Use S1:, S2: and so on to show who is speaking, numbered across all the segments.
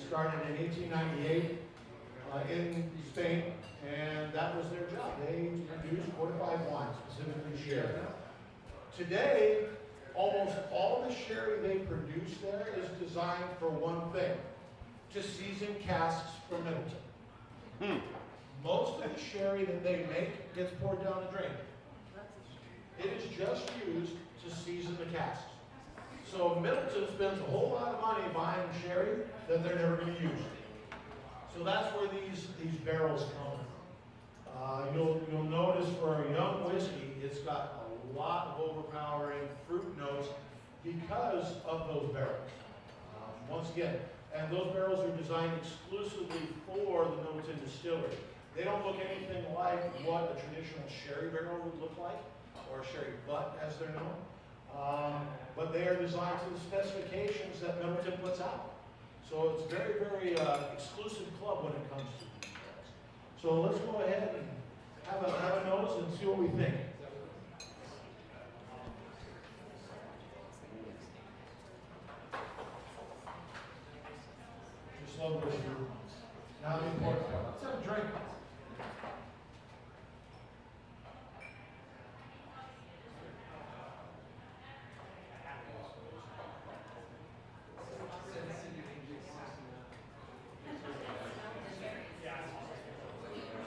S1: started in 1898 in Spain, and that was their job. They produced fortified wine, specifically sherry. Today, almost all the sherry they produce there is designed for one thing: to season casks for Middleton. Most of the sherry that they make gets poured down the drain. It is just used to season the casks. So Middleton spends a whole lot of money buying sherry that they're never going to use. So that's where these barrels come from. You'll notice for a young whiskey, it's got a lot of overpowering fruit notes because of those barrels. Once again, and those barrels are designed exclusively for the Middleton distillery. They don't look anything like what a traditional sherry barrel would look like, or sherry butt as they're known. But they are designed to the specifications that Middleton puts out. So it's very, very exclusive club when it comes to these barrels. So let's go ahead and have a nose and see what we think. Just love those fruit. Now the important part. Let's have a drink.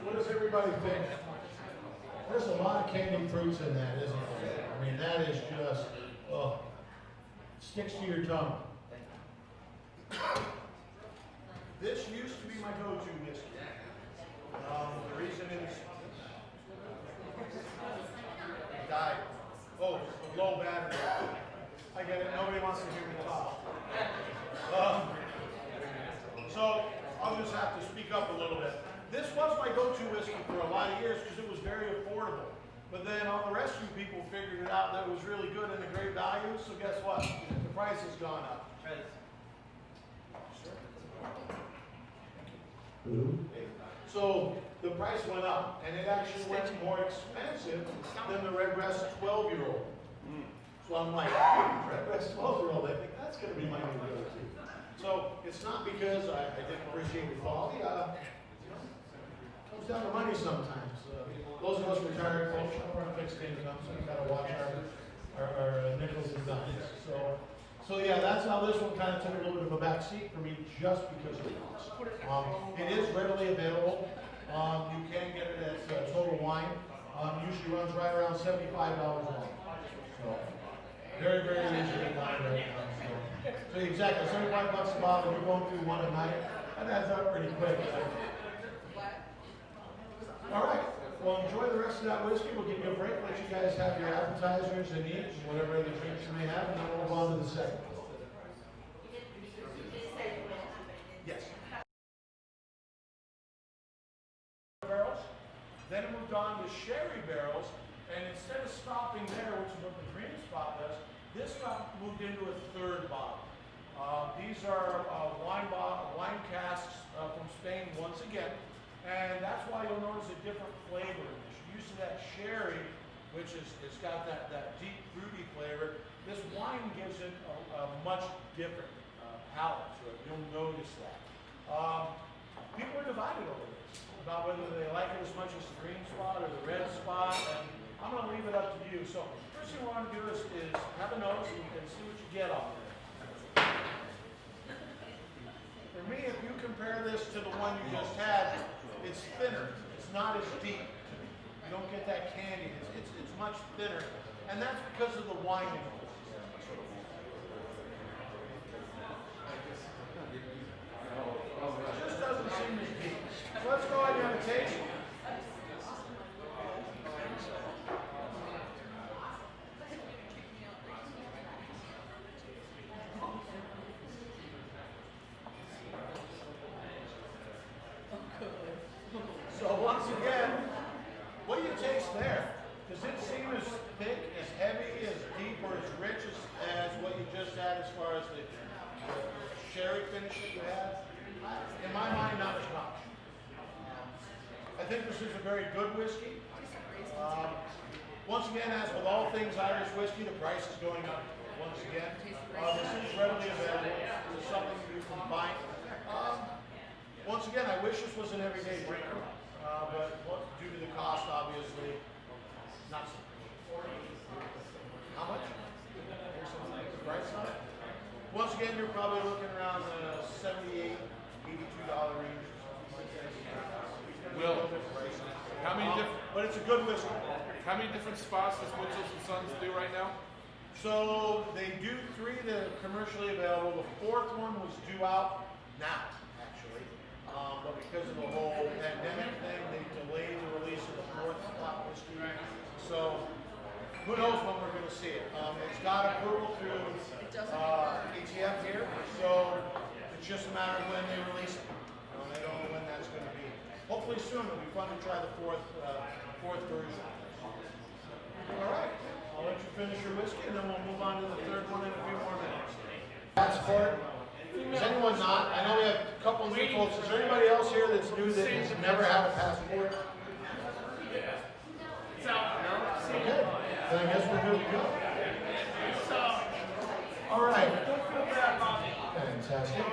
S1: What does everybody think? There's a lot of candied fruits in that, isn't there? I mean, that is just, oh, sticks to your tongue. This used to be my go-to whiskey. The reason is, it died. Oh, low battery. I get it. Nobody wants to hear me talk. So I'll just have to speak up a little bit. This was my go-to whiskey for a lot of years because it was very affordable. But then all the rest of you people figured it out that it was really good and a great value. So guess what? The price has gone up. So the price went up, and it actually went more expensive than the Redbreast 12-year-old. So I'm like, Redbreast 12-year-old, I think that's going to be my new go-to. So it's not because I didn't appreciate the quality. It comes down to money sometimes. Those of us retired folks are on fixed income, so we've got to watch our nickels and dimes. So yeah, that's how this one kind of took a little bit of a back seat for me, just because of the cost. It is readily available. You can get it at Total Wine. Usually runs right around $75 a month. So very, very easy to find right now. So exactly, $75 a bottle. You're going through one a night. That adds up pretty quick. All right. Well, enjoy the rest of that whiskey. We'll give you a break, let you guys have your appetizers and eat, and whatever other drinks you may have, and then we'll move on to the second. Yes. Barrels. Then it moved on to sherry barrels, and instead of stopping there, which is what the green spot does, this spot moved into a third bottle. These are wine casks from Spain once again. And that's why you'll notice a different flavor in this. You're used to that sherry, which it's got that deep fruity flavor. This wine gives it a much different palate to it. You'll notice that. People are divided over this, about whether they like it as much as the green spot or the red spot, and I'm going to leave it up to you. So first thing we want to do is have a nose and see what you get off of it. For me, if you compare this to the one you just had, it's thinner. It's not as deep. You don't get that candy. It's much thinner. And that's because of the wine in it. It just doesn't seem as deep. So let's go ahead and have a taste. So once again, what do you taste there? Does it seem as thick, as heavy, as deep, or as rich as what you just had as far as the sherry finish that you had? In my mind, not as much. I think this is a very good whiskey. Once again, as with all things Irish whiskey, the price is going up once again. This is readily available. This is something you can buy. again, I wish this was an everyday drinker, but due to the cost, obviously, not. How much? Price on it? Once again, you're probably looking around the $78, $82 range.
S2: Will, how many different?
S1: But it's a good whiskey.
S2: How many different spots does Mitchell's and Sons do right now?
S1: So they do 3 that are commercially available. The 4th one was due out now, actually. But because of the whole pandemic thing, they delayed the release of the 4th spot whiskey. So who knows when we're going to see it. It's got approval through ATF here, so it's just a matter of when they release it. I don't know when that's going to be. Hopefully soon. It'll be fun to try the fourth version. All right. I'll let you finish your whiskey, and then we'll move on to the 3rd one in a few more minutes. Passport. Is anyone not? I know we have a couple of new folks. Is there anybody else here that's new that has never had a passport? Okay. Then I guess we're good to go. All right. Fantastic.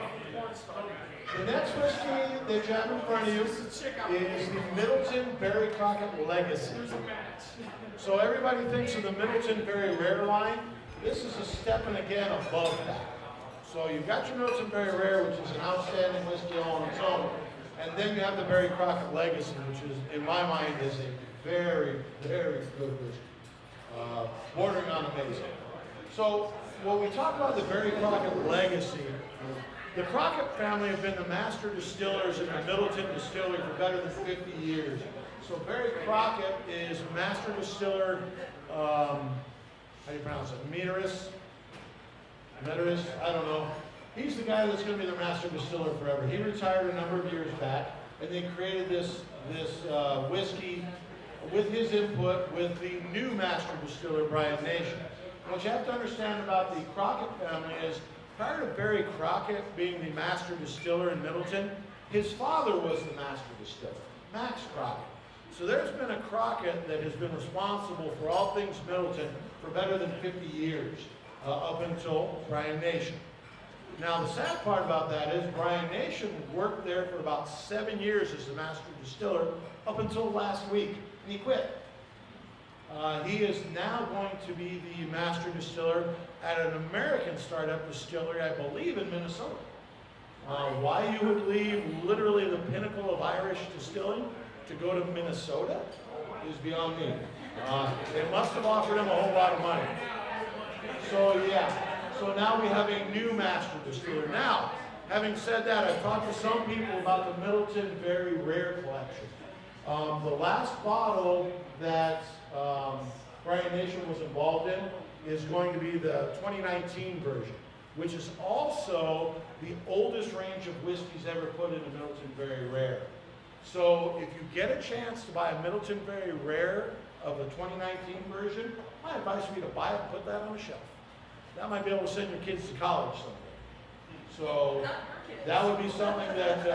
S1: The next whiskey that you have in front of you is the Middleton Barry Crockett Legacy. So everybody thinks of the Middleton Very Rare line. This is a step and again above that. So you've got your Middleton Very Rare, which is an outstanding whiskey all on its own. And then you have the Barry Crockett Legacy, which is, in my mind, is a very, very good whiskey. Bordering on amazing. So when we talk about the Barry Crockett Legacy, the Crockett family have been the master distillers in the Middleton distillery for better than 50 years. So Barry Crockett is master distiller, how do you pronounce it? Meteris? I don't know. He's the guy that's going to be the master distiller forever. He retired a number of years back, and they created this whiskey with his input with the new master distiller, Brian Nation. What you have to understand about the Crockett family is, prior to Barry Crockett being the master distiller in Middleton, his father was the master distiller, Max Crockett. So there's been a Crockett that has been responsible for all things Middleton for better than 50 years, up until Brian Nation. Now the sad part about that is Brian Nation worked there for about 7 years as the master distiller up until last week, and he quit. He is now going to be the master distiller at an American startup distillery, I believe, in Minnesota. Why you would leave literally the pinnacle of Irish distilling to go to Minnesota is beyond me. They must have offered him a whole lot of money. So yeah, so now we have a new master distiller. Now, having said that, I've talked to some people about the Middleton Very Rare collection. The last bottle that Brian Nation was involved in is going to be the 2019 version, which is also the oldest range of whiskeys ever put into Middleton Very Rare. So if you get a chance to buy a Middleton Very Rare of the 2019 version, my advice would be to buy it and put that on the shelf. That might be able to send your kids to college someday. So that would be something that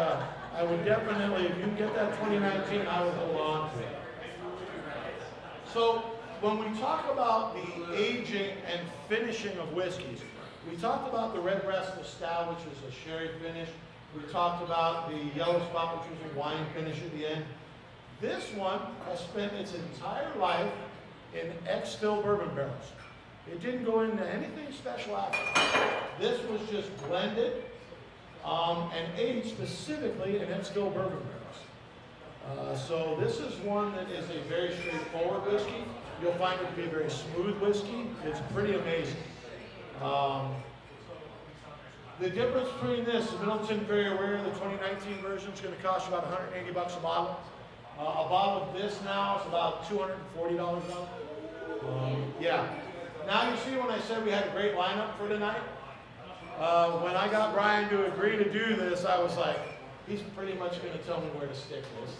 S1: I would definitely, if you can get that 2019, I would hold on to it. So when we talk about the aging and finishing of whiskeys, we talked about the red breast of stout, which is a sherry finish. We talked about the yellow spot, which was a wine finish at the end. This one has spent its entire life in ex-fill bourbon barrels. It didn't go into anything special after. This was just blended and aged specifically in ex-fill bourbon barrels. So this is one that is a very straightforward whiskey. You'll find it to be a very smooth whiskey. It's pretty amazing. The difference between this, the Middleton Very Rare, the 2019 version, is going to cost you about $180 a bottle. A bottle of this now is about $240 now. Yeah. Now you see when I said we had a great lineup for tonight? When I got Brian to agree to do this, I was like, he's pretty much going to tell me where to stick this.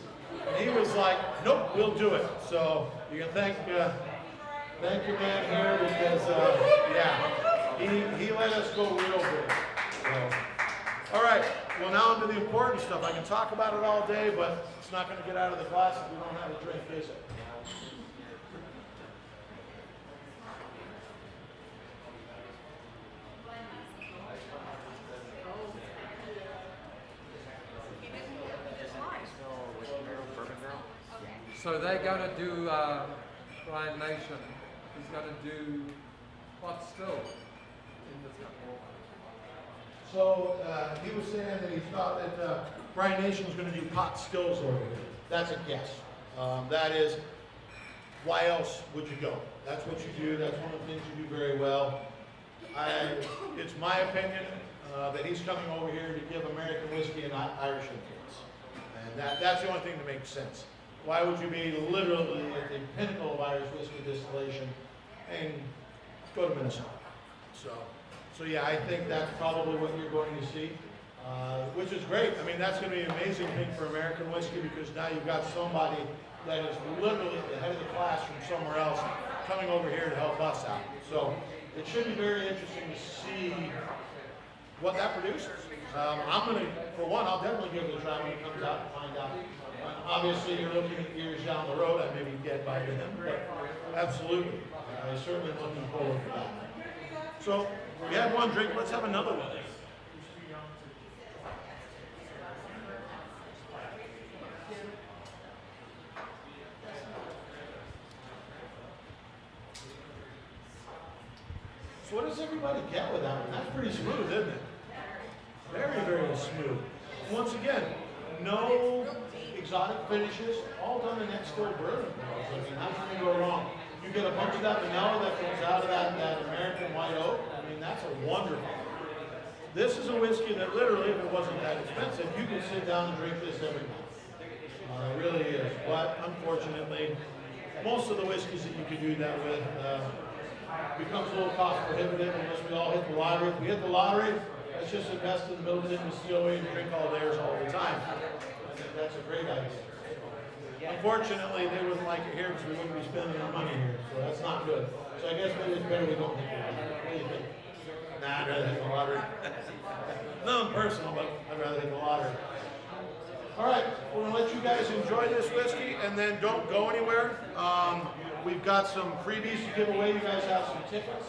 S1: And he was like, nope, we'll do it. So you can thank your man here because, yeah, he let us go real big. So, all right, well now onto the important stuff. I can talk about it all day, but it's not going to get out of the glass if we don't have a drink, is it?
S3: So they're going to do Brian Nation. He's going to do what still in this country?
S1: So he was saying that he thought that Brian Nation was going to do pot stills over here. That's a guess. That is, why else would you go? That's what you do. That's one of the things you do very well. It's my opinion that he's coming over here to give American whiskey an Irish influence. And that's the only thing that makes sense. Why would you be literally at the pinnacle of Irish whiskey distillation and go to Minnesota? So yeah, I think that's probably what you're going to see, which is great. I mean, that's going to be an amazing thing for American whiskey because now you've got somebody that is literally at the head of the class from somewhere else coming over here to help us out. So it should be very interesting to see what that produces. I'm going to, for one, I'll definitely give it a try when it comes out and find out. Obviously, you're looking at years down the road. I may be dead by then, but absolutely. I'm certainly looking forward to that. So we had one drink. Let's have another one. So what does everybody get with that one? That's pretty smooth, isn't it? Very, very smooth. Once again, no exotic finishes, all done in that still bourbon barrels. I mean, how can you go wrong? You get a bunch of that vanilla that comes out of that American white oak. I mean, that's a wonderful. This is a whiskey that literally, if it wasn't that expensive, you could sit down and drink this every night. It really is. But unfortunately, most of the whiskeys that you could do that with becomes a little cost prohibitive unless we all hit the lottery. If we hit the lottery, let's just invest in the building distillery and drink all theirs all the time. I think that's a great idea. Unfortunately, they wouldn't like it here because we wouldn't be spending our money here, so that's not good. So I guess maybe it's better we don't hit the lottery. What do you think? Nah, I'd rather hit the lottery. Nothing personal, but I'd rather hit the lottery. All right, we're going to let you guys enjoy this whiskey and then don't go anywhere. We've got some freebies to give away. You guys have some tickets.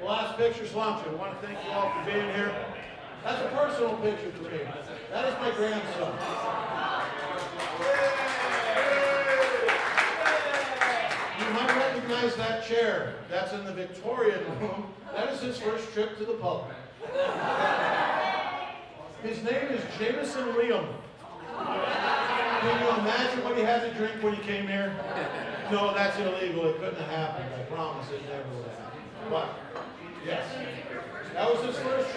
S1: The last picture, Sláinte. I want to thank you all for being here. That's a personal picture for me. That is my grandson. You might recognize that chair. That's in the Victorian room. That is his first trip to the pub. His name is Jameson Liam. Can you imagine what he had to drink when he came here? No, that's illegal. It couldn't have happened. I promise it never would have happened. But, yes, that was his first trip.